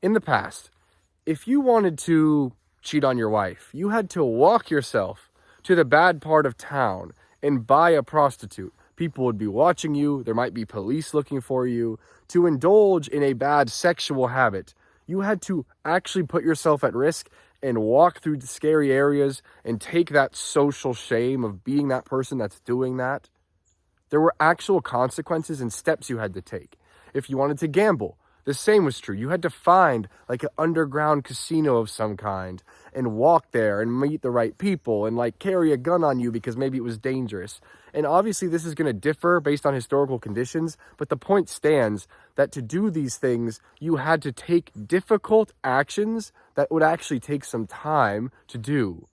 In the past, if you wanted to cheat on your wife, you had to walk yourself to the bad part of town and buy a prostitute. People would be watching you. There might be police looking for you. To indulge in a bad sexual habit, you had to actually put yourself at risk and walk through the scary areas and take that social shame of being that person that's doing that. There were actual consequences and steps you had to take. If you wanted to gamble, the same was true. You had to find like an underground casino of some kind and walk there and meet the right people and like carry a gun on you because maybe it was dangerous. And obviously this is going to differ based on historical conditions, but the point stands that to do these things, you had to take difficult actions that would actually take some time to do.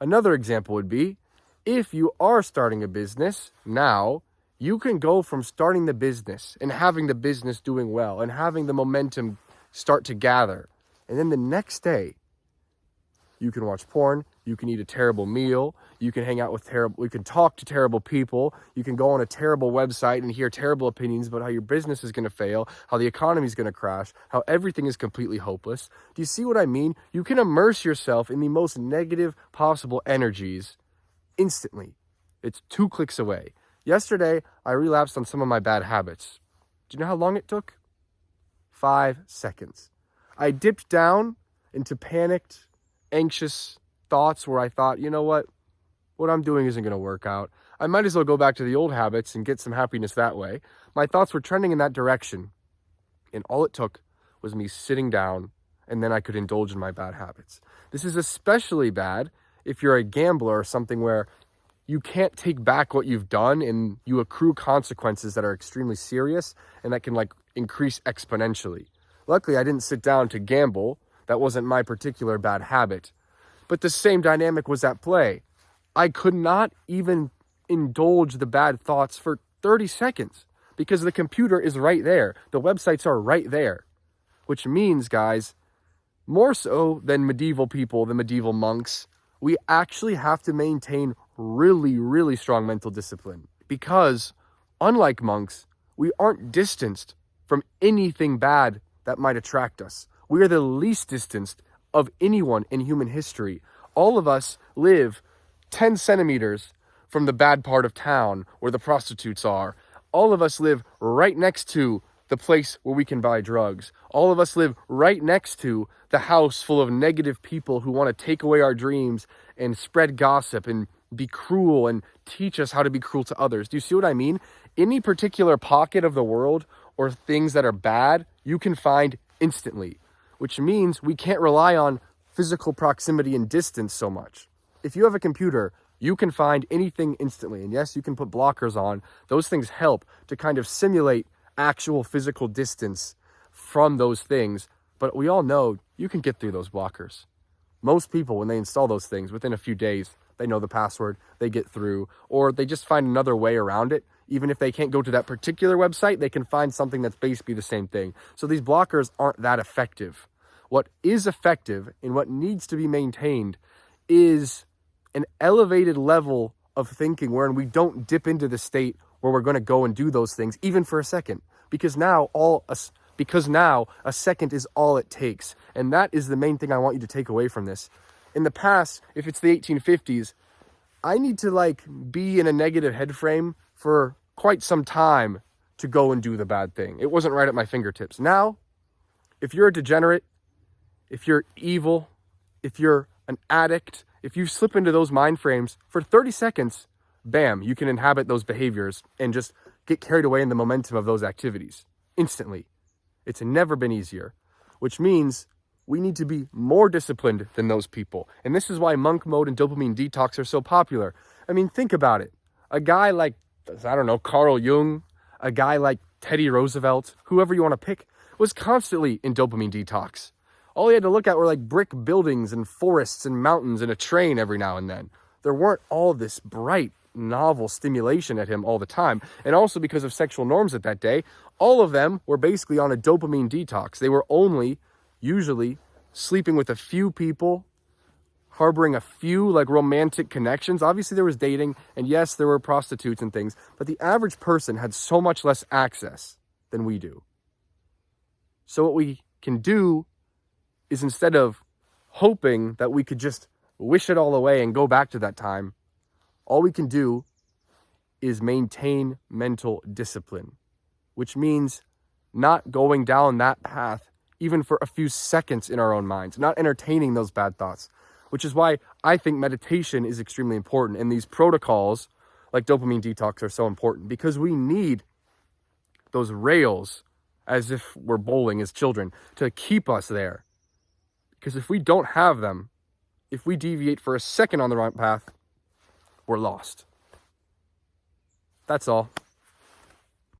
Another example would be, if you are starting a business now, you can go from starting the business and having the business doing well and having the momentum start to gather. And then the next day, you can watch porn, you can eat a terrible meal, you can hang out with you can talk to terrible people, you can go on a terrible website and hear terrible opinions about how your business is going to fail, how the economy is going to crash, how everything is completely hopeless. Do you see what I mean? You can immerse yourself in the most negative possible energies instantly. It's 2 clicks away. Yesterday, I relapsed on some of my bad habits. Do you know how long it took? 5 seconds. I dipped down into panicked, anxious thoughts where I thought, you know what I'm doing isn't going to work out. I might as well go back to the old habits and get some happiness that way. My thoughts were trending in that direction. And all it took was me sitting down, and then I could indulge in my bad habits. This is especially bad if you're a gambler or something where you can't take back what you've done and you accrue consequences that are extremely serious and that can like increase exponentially. Luckily, I didn't sit down to gamble. That wasn't my particular bad habit. But the same dynamic was at play. I could not even indulge the bad thoughts for 30 seconds because the computer is right there. The websites are right there. Which means, guys, more so than medieval people, the medieval monks, we actually have to maintain really, really strong mental discipline because, unlike monks, we aren't distanced from anything bad that might attract us. We are the least distanced of anyone in human history. All of us live 10 centimeters from the bad part of town where the prostitutes are. All of us live right next to the place where we can buy drugs. All of us live right next to the house full of negative people who want to take away our dreams and spread gossip and be cruel and teach us how to be cruel to others. Do you see what I mean? Any particular pocket of the world or things that are bad, you can find instantly, which means we can't rely on physical proximity and distance so much. If you have a computer, you can find anything instantly. And yes, you can put blockers on. Those things help to kind of simulate actual physical distance from those things. But we all know you can get through those blockers. Most people, when they install those things, within a few days, they know the password, they get through, or they just find another way around it. Even if they can't go to that particular website, they can find something that's basically the same thing. So these blockers aren't that effective. What is effective and what needs to be maintained is an elevated level of thinking wherein we don't dip into the state where we're going to go and do those things, even for a second, because now a second is all it takes. And that is the main thing I want you to take away from this. In the past, if it's the 1850s, I need to be in a negative head frame for quite some time to go and do the bad thing. It wasn't right at my fingertips. Now, if you're a degenerate, if you're evil, if you're an addict, if you slip into those mind frames for 30 seconds, bam, you can inhabit those behaviors and just get carried away in the momentum of those activities instantly. It's never been easier, which means we need to be more disciplined than those people. And this is why monk mode and dopamine detox are so popular. I mean, think about it. A guy like, Carl Jung, a guy like Teddy Roosevelt, whoever you want to pick, was constantly in dopamine detox. All he had to look at were brick buildings and forests and mountains and a train every now and then. There weren't all this bright, novel stimulation at him all the time. And also because of sexual norms at that day, all of them were basically on a dopamine detox. They were only usually sleeping with a few people, harboring a few romantic connections. Obviously there was dating, and yes, there were prostitutes and things, but the average person had so much less access than we do. So what we can do is instead of hoping that we could just wish it all away and go back to that time, all we can do is maintain mental discipline, which means not going down that path even for a few seconds in our own minds, not entertaining those bad thoughts, which is why I think meditation is extremely important. And these protocols like dopamine detox are so important because we need those rails as if we're bowling as children to keep us there. Because if we don't have them, if we deviate for a second on the wrong path, we're lost. That's all.